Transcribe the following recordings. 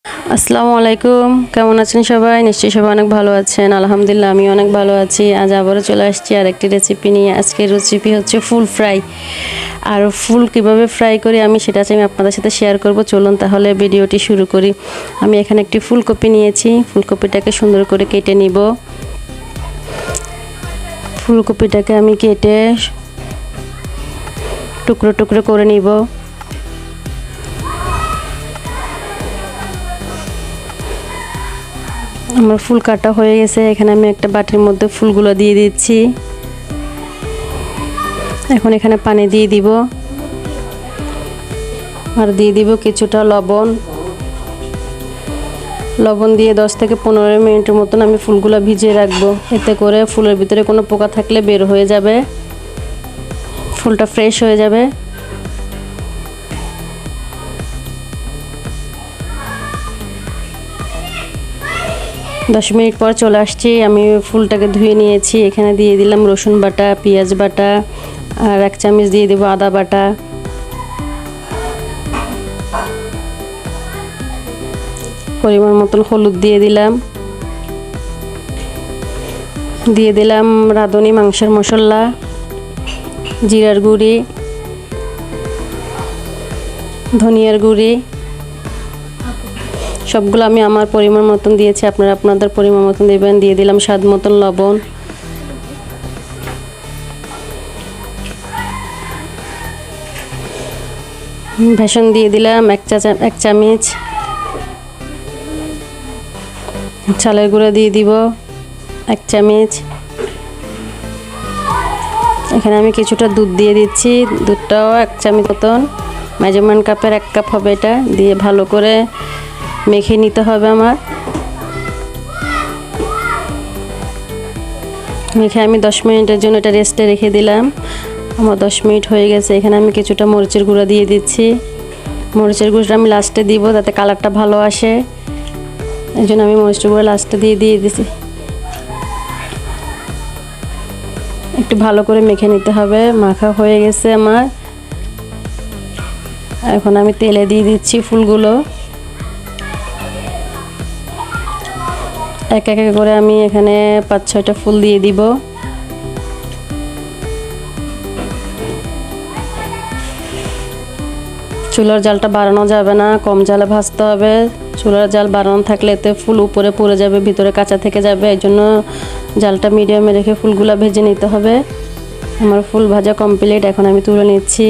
আসসালামু আলাইকুম, কেমন আছেন সবাই? নিশ্চয়ই সবাই অনেক ভালো আছেন। আলহামদুলিল্লাহ আমি অনেক ভালো আছি। আজ আবারও চলে আসছি আরেকটি রেসিপি নিয়ে। আজকের রেসিপি হচ্ছে ফুল ফ্রাই। আর ফুল কিভাবে ফ্রাই করি আমি সেটা আমি আপনাদের সাথে শেয়ার করব। চলুন তাহলে ভিডিওটি শুরু করি। আমি এখানে একটি ফুলকপি নিয়েছি, ফুলকপিটাকে সুন্দর করে কেটে নিব। ফুলকপিটাকে আমি কেটে টুকরো টুকরো করে নিব। আমার ফুল কাটা হয়ে গেছে। এখানে আমি একটা বাটির মধ্যে ফুলগুলো দিয়ে দিচ্ছি। এখন এখানে পানি দিয়ে দিব আর দিয়ে দিব কিছুটা লবণ। লবণ দিয়ে 10 থেকে 15 মিনিটের মতন আমি ফুলগুলো ভিজিয়ে রাখবো। এতে করে ফুলের ভিতরে কোনো পোকা থাকলে বের হয়ে যাবে, ফুলটা ফ্রেশ হয়ে যাবে। দশ মিনিট পর চলে আসছি। আমি ফুলটাকে ধুয়ে নিয়েছি। এখানে দিয়ে দিলাম রসুন বাটা, পেঁয়াজ বাটা আর 1 চামচ দিয়ে দেব আদা বাটা। পরিমাণ মতন হলুদ দিয়ে দিলাম। দিয়ে দিলাম রাঁধুনি মাংসের মশলা, জিরার গুঁড়ি, ধনিয়ার গুঁড়ি। সবগুলো আমি আমার পরিমাণ মতন দিয়েছি, আপনারা আপনাদের পরিমাণ মতন দেবেন। দিয়ে দিলাম স্বাদ মতন লবণ। বেসন দিয়ে দিলাম 1 চামচ। চালের গুঁড়ো দিয়ে দিব 1 চামচ। এখানে আমি কিছুটা দুধ দিয়ে দিচ্ছি, দুধটাও 1 চামচ মতন। মেজারমেন্ট কাপের 1 কাপ হবে। এটা দিয়ে ভালো করে মেখে নিতে হবে আমার। মেখে আমি 10 মিনিটের জন্য এটা রেস্টে রেখে দিলাম। আমার 10 মিনিট হয়ে গেছে। এখানে আমি কিছুটা মরিচের গুঁড়ো দিয়ে দিচ্ছি। মরিচের গুঁড়োটা আমি লাস্টে দিব যাতে কালারটা ভালো আসে, এই জন্য আমি মরিচের গুঁড়ো লাস্টে দিয়ে দিচ্ছি। একটু ভালো করে মেখে নিতে হবে। মাখা হয়ে গেছে আমার। এখন আমি তেলে দিয়ে দিচ্ছি ফুলগুলো। এক এক করে আমি এখানে 5-6টা ফুল দিয়ে দিব। চুলার জালটা বাড়ানো যাবে না, কম জালে ভাজতে হবে। চুলার জাল বাড়ানো থাকলে এতে ফুল উপরে পুড়ে যাবে, ভিতরে কাঁচা থেকে যাবে। এই জন্য জালটা মিডিয়ামে রেখে ফুলগুলো ভেজে নিতে হবে। আমার ফুল ভাজা কমপ্লিট। এখন আমি তুলে নিচ্ছি।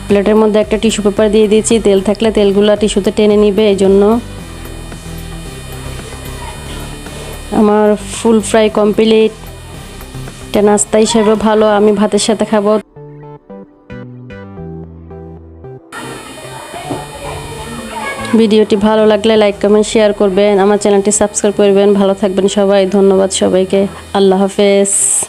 প্লেটের মধ্যে একটা টিস্যু পেপার দিয়ে দিয়েছি। তেল থাকলে তেলগুলো টিস্যুতে টেনে নিবে, এই জন্য। আমার ফুল ফ্রাই কমপ্লিট। এটা নাস্তা হিসেবে ভালো, আমি ভাতের সাথে খাবো। ভিডিওটি ভালো লাগলে লাইক কমেন্ট শেয়ার করবেন, আমার চ্যানেলটি সাবস্ক্রাইব করবেন। ভালো থাকবেন সবাই। ধন্যবাদ সবাইকে। আল্লাহ হাফেজ।